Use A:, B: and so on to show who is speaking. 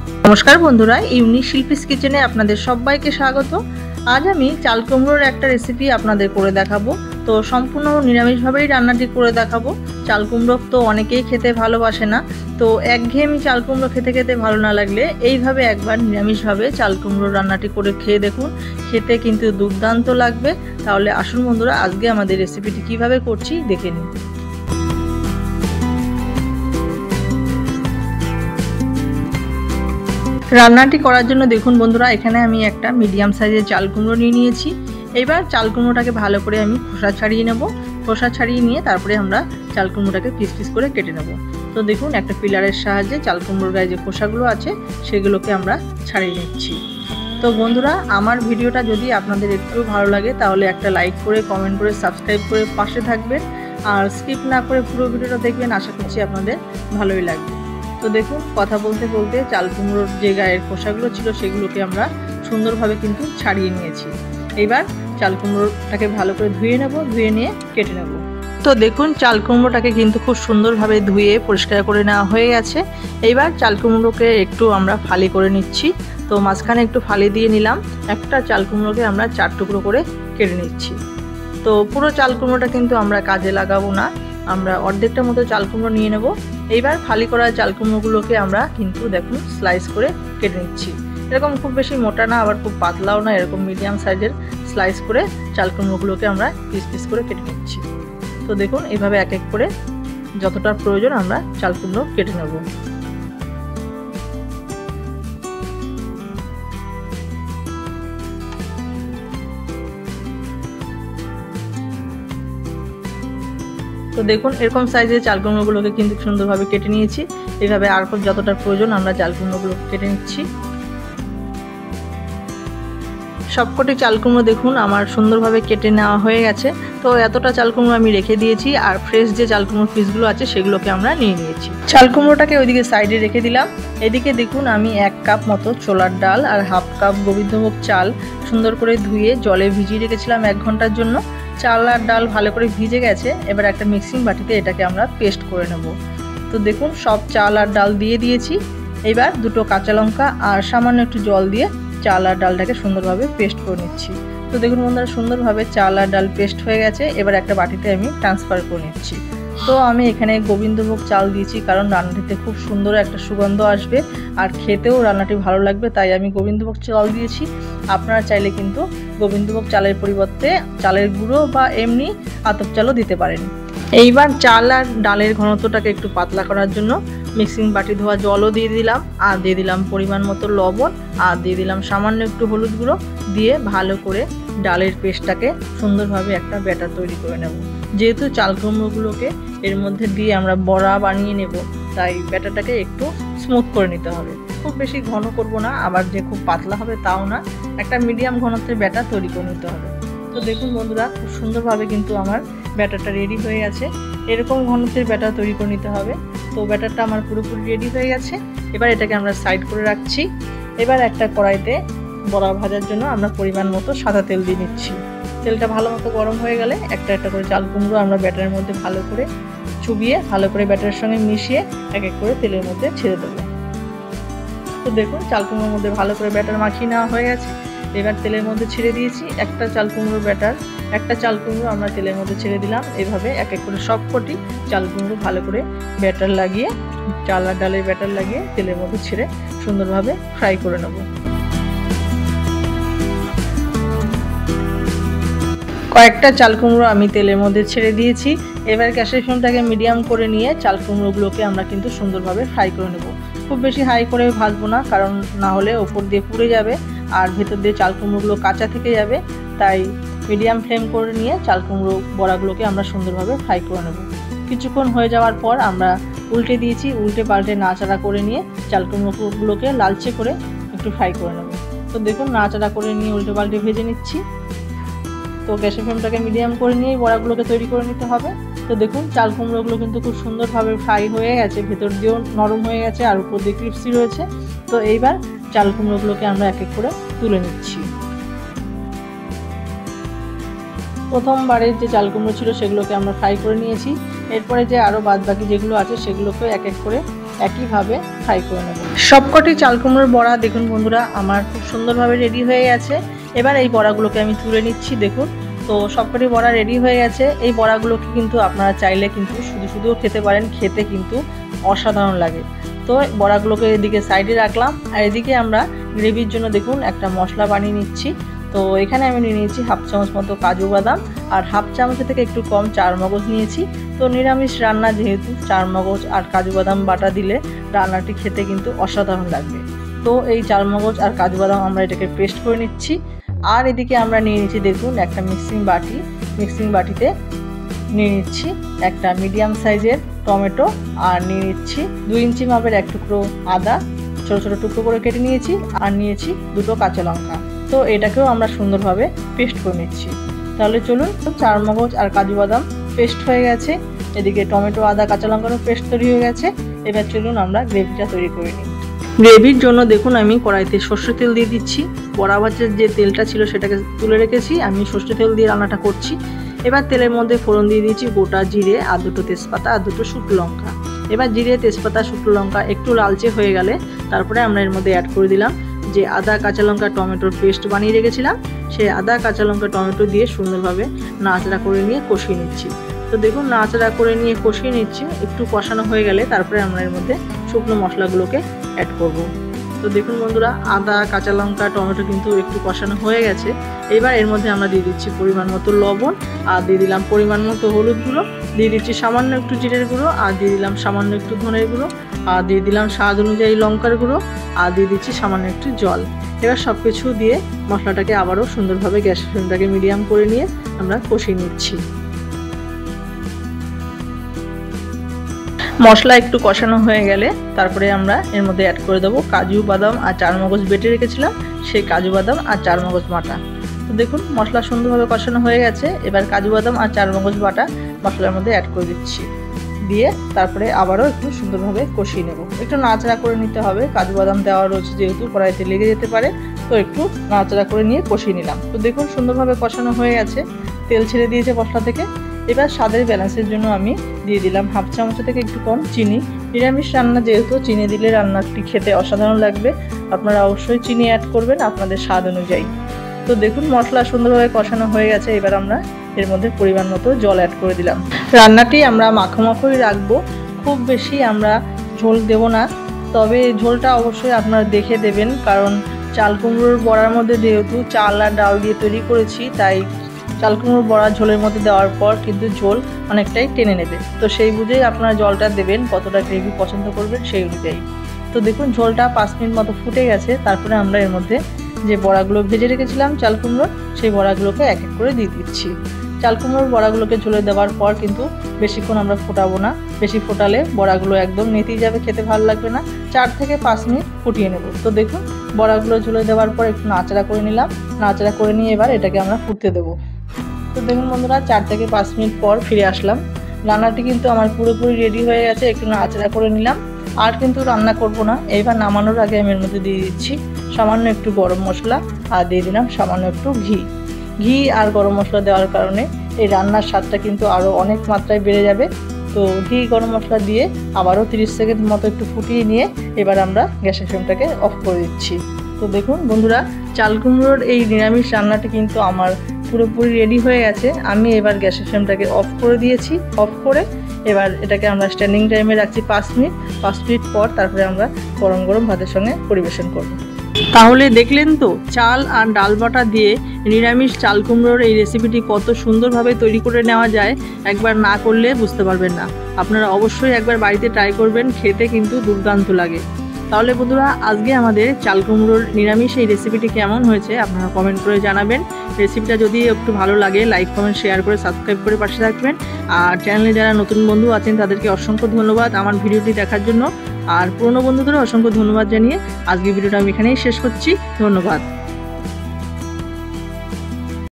A: নমস্কার বন্ধুরা, ইউনিক শিল্পীস কিচেনে আপনাদের সবাইকে স্বাগত। আজ আমি চাল কুমড়োর একটা রেসিপি আপনাদের করে দেখাবো। তো সম্পূর্ণ নিরামিষভাবেই রান্নাটি করে দেখাবো। চাল কুমড়ো তো অনেকেই খেতে ভালোবাসে না, তো একঘেয়েমি চাল কুমড়ো খেতে খেতে ভালো না লাগলে এইভাবে একবার নিরামিষভাবে চাল কুমড়োর রান্নাটি করে খেয়ে দেখুন, খেতে কিন্তু দুর্দান্ত লাগবে। তাহলে আসুন বন্ধুরা, আজকে আমাদের রেসিপিটি কিভাবে করছি দেখে নিন। রান্নাটি করার জন্য দেখুন বন্ধুরা, এখানে আমি একটা মিডিয়াম সাইজের চাল কুমড়ো নিয়ে নিয়েছি। এবার চাল কুমড়োটাকে ভালো করে আমি খোসা ছাড়িয়ে নেব। খোসা ছাড়িয়ে নিয়ে তারপরে আমরা চাল কুমড়োটাকে পিস পিস করে কেটে নেব। তো দেখুন, একটা পিলারের সাহায্যে চাল কুমড়োর গায়ে যে খোসাগুলো আছে সেগুলোকে আমরা ছাড়িয়ে নিচ্ছি। তো বন্ধুরা, আমার ভিডিওটা যদি আপনাদের একটু ভালো লাগে তাহলে একটা লাইক করে, কমেন্ট করে, সাবস্ক্রাইব করে পাশে থাকবেন। আর স্কিপ না করে পুরো ভিডিওটা দেখবেন, আশা করছি আপনাদের ভালোই লাগবে। তো দেখুন, কথা বলতে বলতে চাল কুমড়োর যে গায়ের খোসাগুলো ছিল সেগুলোকে আমরা সুন্দরভাবে কিন্তু ছাড়িয়ে নিয়েছি। এবার চাল কুমড়োটাকে ভালো করে ধুয়ে নেব, ধুয়ে নিয়ে কেটে নেব। তো দেখুন, চাল কুমড়োটাকে কিন্তু খুব সুন্দরভাবে ধুয়ে পরিষ্কার করে নেওয়া হয়ে গেছে। এইবার চাল কুমড়োকে একটু আমরা ফালি করে নিচ্ছি। তো মাঝখানে একটু ফালি দিয়ে নিলাম। একটা চাল কুমড়োকে আমরা 4 টুকরো করে কেটে নিচ্ছি। তো পুরো চাল কুমড়োটা কিন্তু আমরা কাজে লাগাবো না, আমরা অর্ধেকটা মতো চাল কুমড়ো নিয়ে নেব। এইবার ফালি করা চাল কুমড়োগুলোকে আমরা কিন্তু দেখুন স্লাইস করে কেটে নিচ্ছি। এরকম খুব বেশি মোটা না, আবার খুব পাতলাও না, এরকম মিডিয়াম সাইজের স্লাইস করে চাল কুমড়োগুলোকে আমরা পিস পিস করে কেটে নিচ্ছি। তো দেখুন, এইভাবে এক এক করে যতটা প্রয়োজন আমরা চাল কুমড়ো কেটে নেব। তো দেখুন, এরকম সাইজের চাল কুমড়োগুলোকে কিন্তু সুন্দরভাবে কেটে নিয়েছি। এইভাবে আর যতটা প্রয়োজন আমরা চাল কুমড়োগুলোকে কেটে নিচ্ছি। সবকটি চাল কুমড়ো দেখুন আমার সুন্দরভাবে কেটে নেওয়া হয়ে গেছে। তো এতটা চাল কুমড়ো আমি রেখে দিয়েছি, আর ফ্রেশ যে চাল কুমড়োর পিসগুলো আছে সেগুলোকে আমরা নিয়ে নিয়েছি। চাল কুমড়োটাকে ওইদিকে সাইডে রেখে দিলাম। এদিকে দেখুন, আমি 1 কাপ মতো ছোলার ডাল আর হাফ কাপ গোবিন্দভোগ চাল সুন্দর করে ধুয়ে জলে ভিজিয়ে রেখেছিলাম 1 ঘন্টার জন্য। চাল আর ডাল ভালো করে ভিজে গেছে। এবার একটা মিক্সিং বাটিতে এটাকে আমরা পেস্ট করে নেব। তো দেখুন, সব চাল আর ডাল দিয়ে দিয়েছি। এবার 2টো কাঁচা লঙ্কা আর সামান্য একটু জল দিয়ে চাল আর ডালটাকে সুন্দরভাবে পেস্ট করে নিচ্ছি। তো দেখুন বন্ধুরা, সুন্দরভাবে চাল আর ডাল পেস্ট হয়ে গেছে। এবার একটা বাটিতে আমি ট্রান্সফার করে নিচ্ছি। তো আমি এখানে গোবিন্দভোগ চাল দিয়েছি, কারণ রান্নাটিতে খুব সুন্দর একটা সুগন্ধ আসবে আর খেতেও রান্নাটি ভালো লাগবে, তাই আমি গোবিন্দভোগ চাল দিয়েছি। আপনারা চাইলে কিন্তু গোবিন্দভোগ চালের পরিবর্তে চালের গুঁড়ো বা এমনি আতপ চালও দিতে পারেন। এইবার চাল আর ডালের ঘনত্বটাকে একটু পাতলা করার জন্য মিক্সিং বাটি ধোয়া জলও দিয়ে দিলাম, আর দিয়ে দিলাম পরিমাণ মতো লবণ, আর দিয়ে দিলাম সামান্য একটু হলুদ গুঁড়ো দিয়ে ভালো করে ডালের পেস্টটাকে সুন্দরভাবে একটা ব্যাটার তৈরি করে নেব। যেহেতু চাল কুমড়োগুলোকে এর মধ্যে দিয়ে আমরা বড়া বানিয়ে নেব, তাই ব্যাটারটাকে একটু স্মুথ করে নিতে হবে। খুব বেশি ঘন করব না, আবার যে খুব পাতলা হবে তাও না, একটা মিডিয়াম ঘনত্বের ব্যাটার তৈরি করে নিতে হবে। তো দেখুন বন্ধুরা, খুব সুন্দরভাবে কিন্তু আমার ব্যাটারটা রেডি হয়ে গেছে। এরকম ঘনত্বের ব্যাটার তৈরি করে নিতে হবে। তো ব্যাটারটা আমার পুরোপুরি রেডি হয়ে গেছে। এবার এটাকে আমরা সাইড করে রাখছি। এবার একটা কড়াইতে বড়া ভাজার জন্য আমরা পরিমাণ মতো সাদা তেল দিয়ে নিচ্ছি। তেলটা ভালো মতো গরম হয়ে গেলে একটা একটা করে চাল কুমড়ো আমরা ব্যাটারের মধ্যে ভালো করে চুবিয়ে ভালো করে ব্যাটারের সঙ্গে মিশিয়ে এক এক করে তেলের মধ্যে ছেড়ে দেবো। তো দেখুন, চাল কুমড়োর মধ্যে ভালো করে ব্যাটার মাখিয়ে নেওয়া হয়ে গেছে। এবার তেলের মধ্যে ছেড়ে দিয়েছি একটা চাল কুমড়োর ব্যাটার। একটা চাল কুমড়ো আমরা তেলের মধ্যে ছেড়ে দিলাম। এভাবে এক এক করে সবকটি চাল কুমড়ো ভালো করে ব্যাটার লাগিয়ে, চাল আর ডালের ব্যাটার লাগিয়ে তেলের মধ্যে ছেড়ে সুন্দরভাবে ফ্রাই করে নেব। কয়েকটা চাল কুমড়ো আমি তেলের মধ্যে ছেড়ে দিয়েছি। এবার গ্যাসের ফ্লেমটাকে মিডিয়াম করে নিয়ে চাল কুমড়োগুলোকে আমরা কিন্তু সুন্দরভাবে ফ্রাই করে নেব। খুব বেশি হাই করে ভাজবো না, কারণ না হলে ওপর দিয়ে পুড়ে যাবে আর ভেতর দিয়ে চাল কুমড়োগুলো কাঁচা থেকে যাবে। তাই মিডিয়াম ফ্লেম করে নিয়ে চাল কুমড়ো বড়াগুলোকে আমরা সুন্দরভাবে ফ্রাই করে নেব। কিছুক্ষণ হয়ে যাওয়ার পর আমরা উল্টে দিয়েছি। উল্টে পাল্টে নাড়াচাড়া করে নিয়ে চাল কুমড়োগুলোকে লালচে করে একটু ফ্রাই করে নেব। তো দেখুন, নাড়াচাড়া করে নিয়ে উল্টে পাল্টে ভেজে নিচ্ছি। তো গ্যাসের ফ্লেমটাকে মিডিয়াম করে নিয়ে বড়াগুলোকে তৈরি করে নিতে হবে। তো দেখুন, চাল কুমড়োগুলো কিন্তু খুব সুন্দরভাবে ফ্রাই হয়ে গেছে, ভেতর দিয়েও নরম হয়ে গেছে আর উপর দিয়ে ক্রিস্পি রয়েছে। তো এইবার চাল কুমড়োগুলোকে আমরা এক এক করে তুলে নিচ্ছি। প্রথমবারের যে চাল কুমড়ো ছিল সেগুলোকে আমরা ফ্রাই করে নিয়েছি। এরপরে যে আরও বাদবাকি যেগুলো আছে সেগুলোকে এক এক করে একইভাবে ফ্রাই করে নেব। সবকটি চাল কুমড়োর বড়া দেখুন বন্ধুরা আমার খুব সুন্দরভাবে রেডি হয়ে গেছে। এবার এই বড়াগুলোকে আমি তুলে নিচ্ছি। দেখুন তো সবকটি বড়া রেডি হয়ে গেছে। এই বড়াগুলোকে কিন্তু আপনারা চাইলে কিন্তু শুধু শুধুও খেতে পারেন, খেতে কিন্তু অসাধারণ লাগে। তো বড়াগুলোকে এদিকে সাইডে রাখলাম, আর এদিকে আমরা গ্রেভির জন্য দেখুন একটা মশলা বানিয়ে নিচ্ছি। তো এখানে আমি নিয়ে নিয়েছি হাফ চামচ মতো কাজু বাদাম, আর হাফ চামচের থেকে একটু কম চারমগজ নিয়েছি। তো নিরামিষ রান্না যেহেতু চারমগজ আর কাজু বাদাম বাটা দিলে রান্নাটি খেতে কিন্তু অসাধারণ লাগবে। তো এই চারমগজ আর কাজু বাদাম আমরা এটাকে পেস্ট করে নিচ্ছি। আর এদিকে আমরা নিয়ে নিচ্ছি দেখুন একটা মিক্সিং বাটি, মিক্সিং বাটিতে নিয়ে নিচ্ছি একটা মিডিয়াম সাইজের টমেটো, আর নিয়ে নিচ্ছি 2 ইঞ্চি মাপের এক টুকরো আদা ছোট ছোট টুকরো করে কেটে নিয়েছি, আর নিয়েছি 2টো কাঁচা লঙ্কা। তো এটাকেও আমরা সুন্দরভাবে পেস্ট করে নিচ্ছি। তাহলে চলুন, চারমগজ আর কাজু বাদাম পেস্ট হয়ে গেছে, এদিকে টমেটো আদা কাঁচা লঙ্কারও পেস্ট তৈরি হয়ে গেছে। এবার চলুন আমরা গ্রেভিটা তৈরি করে নিই। গ্রেভির জন্য দেখুন আমি কড়াইতে সর্ষের তেল দিয়ে দিচ্ছি। বড়া ভাজার যে তেলটা ছিল সেটাকে তুলে রেখেছি, আমি সর্ষের তেল দিয়ে রান্নাটা করছি। এবার তেলের মধ্যে ফোড়ন দিয়ে দিয়েছি গোটা জিরে আর 2টো তেজপাতা আর 2টো শুকনো লঙ্কা। এবার জিরে তেজপাতা শুকনো লঙ্কা একটু লালচে হয়ে গেলে তারপরে আমরা এর মধ্যে অ্যাড করে দিলাম যে আদা কাঁচা লঙ্কা টমেটোর পেস্ট বানিয়ে রেখেছিলাম। সেই আদা কাঁচা লঙ্কা টমেটো দিয়ে সুন্দরভাবে নাড়াচাড়া করে নিয়ে কষিয়ে নিচ্ছি। তো দেখুন নাড়াচাড়া করে নিয়ে কষিয়ে নিচ্ছি। একটু কষানো হয়ে গেলে তারপরে আমরা এর মধ্যে শুকনো মশলাগুলোকে অ্যাড করব। তো দেখুন বন্ধুরা আদা কাঁচা লঙ্কা টমেটো কিন্তু একটু কষানো হয়ে গেছে। এবার এর মধ্যে আমরা দিয়ে দিচ্ছি পরিমাণ মতো লবণ, আর দিয়ে দিলাম পরিমাণ মতো হলুদ গুঁড়ো, দিয়ে দিচ্ছি সামান্য একটু জিরের গুঁড়ো, আর দিয়ে দিলাম সামান্য একটু ধনের গুঁড়ো, আর দিয়ে দিলাম স্বাদ অনুযায়ী লঙ্কার গুঁড়ো, আর দিয়ে দিচ্ছি সামান্য একটু জল। এবার সব কিছু দিয়ে মশলাটাকে আবারও সুন্দরভাবে গ্যাসের ফ্লেমটাকে মিডিয়াম করে নিয়ে আমরা কষিয়ে নিচ্ছি। মশলা একটু কষানো হয়ে গেলে তারপরে আমরা এর মধ্যে অ্যাড করে দেবো কাজু বাদাম আর চারমগজ বেটে রেখেছিলাম, সেই কাজু বাদাম আর চারমগজ বাটা। তো দেখুন মশলা সুন্দরভাবে কষানো হয়ে গেছে। এবার কাজু বাদাম আর চারমগজ বাটা মশলার মধ্যে অ্যাড করে দিচ্ছি, দিয়ে তারপরে আবারও একটু সুন্দরভাবে কষিয়ে নেব। একটু নাড়াচাড়া করে নিতে হবে, কাজু বাদাম দেওয়া রয়েছে যেহেতু কড়াইতে লেগে যেতে পারে, তো একটু নাড়াচাড়া করে নিয়ে কষিয়ে নিলাম। তো দেখুন সুন্দরভাবে কষানো হয়ে গেছে, তেল ছেড়ে দিয়েছে মশলা থেকে। এবার স্বাদের ব্যালেন্সের জন্য আমি দিয়ে দিলাম হাফ চামচের থেকে একটু কম চিনি। নিরামিষ রান্না যেহেতু চিনি দিলে রান্নাটি খেতে অসাধারণ লাগবে, আপনারা অবশ্যই চিনি অ্যাড করবেন আপনাদের স্বাদ অনুযায়ী। তো দেখুন মশলা সুন্দরভাবে কষানো হয়ে গেছে। এবার আমরা এর মধ্যে পরিমাণ মতো জল অ্যাড করে দিলাম। রান্নাটি আমরা মাখোমাখোই রাখবো, খুব বেশি আমরা ঝোল দেব না, তবে ঝোলটা অবশ্যই আপনারা দেখে দেবেন, কারণ চাল কুমড়োর বড়ার মধ্যে যেহেতু চাল আর ডাল দিয়ে তৈরি করেছি, তাই চাল কুমড়োর বড়া ঝোলের মধ্যে দেওয়ার পর কিন্তু ঝোল অনেকটাই টেনে নেবে। তো সেই বুঝেই আপনারা জলটা দেবেন, কতটা গ্রেভি পছন্দ করবেন সেই অনুযায়ী। তো দেখুন ঝোলটা 5 মিনিট মতো ফুটে গেছে। তারপরে আমরা এর মধ্যে যে বড়াগুলো ভেজে রেখেছিলাম চাল কুমড়োর, সেই বড়াগুলোকে এক এক করে দিয়ে দিচ্ছি। চাল কুমড়োর বড়াগুলোকে ঝোলে দেওয়ার পর কিন্তু বেশিক্ষণ আমরা ফোটাবো না, বেশি ফোটালে বড়াগুলো একদম নেতিয়ে যাবে, খেতে ভালো লাগবে না। 4 থেকে 5 মিনিট ফুটিয়ে নেব। তো দেখুন বড়াগুলো ঝোলে দেওয়ার পর একটু নাড়াচাড়া করে নিলাম, নাড়াচাড়া করে নিয়ে এবার এটাকে আমরা ফুটতে দেবো। তো দেখুন বন্ধুরা 4 থেকে 5 মিনিট পর ফিরে আসলাম। রান্নাটি কিন্তু আমার পুরোপুরি রেডি হয়ে গেছে, একটু নাড়াচাড়া করে নিলাম। আর কিন্তু রান্না করব না, এইবার নামানোর আগে আমি এর মধ্যে দিয়ে দিচ্ছি সামান্য একটু গরম মশলা, আর দিয়ে দিলাম সামান্য একটু ঘি। ঘি আর গরম মশলা দেওয়ার কারণে এই রান্নার স্বাদটা কিন্তু আরও অনেক মাত্রায় বেড়ে যাবে। তো ঘি গরম মশলা দিয়ে আবারও 30 সেকেন্ড মতো একটু ফুটিয়ে নিয়ে এবার আমরা গ্যাসের ফ্লেমটাকে অফ করে দিচ্ছি। তো দেখুন বন্ধুরা চাল কুমড়োর এই নিরামিষ রান্নাটি কিন্তু আমার পুরোপুরি রেডি হয়ে গেছে। আমি এবার গ্যাসের ফ্লেমটাকে অফ করে দিয়েছি। অফ করে এবার এটাকে আমরা স্ট্যান্ডিং টাইমে রাখছি 5 মিনিট। 5 মিনিট পর তারপরে আমরা গরম গরম ভাতের সঙ্গে পরিবেশন করব। তাহলে দেখলেন তো চাল আর ডাল বাটা দিয়ে নিরামিষ চাল কুমড়োর এই রেসিপিটি কত সুন্দরভাবে তৈরি করে নেওয়া যায়, একবার না করলে বুঝতে পারবেন না। আপনারা অবশ্যই একবার বাড়িতে ট্রাই করবেন, খেতে কিন্তু দুর্দান্ত লাগে। তাহলে বন্ধুরা আজকে আমাদের চাল কুমড়োর নিরামিষ এই রেসিপিটি কেমন হয়েছে আপনারা কমেন্ট করে জানাবেন। রেসিপিটা যদি একটু ভালো লাগে লাইক কমেন্ট শেয়ার করে সাবস্ক্রাইব করে পাশে থাকবেন। আর চ্যানেলে যারা নতুন বন্ধু আছেন তাদেরকে অসংখ্য ধন্যবাদ আমার ভিডিওটি দেখার জন্য। আর পুরনো বন্ধুদেরও অসংখ্য ধন্যবাদ জানিয়ে আজকের ভিডিওটা আমি এখানেই শেষ করছি। ধন্যবাদ।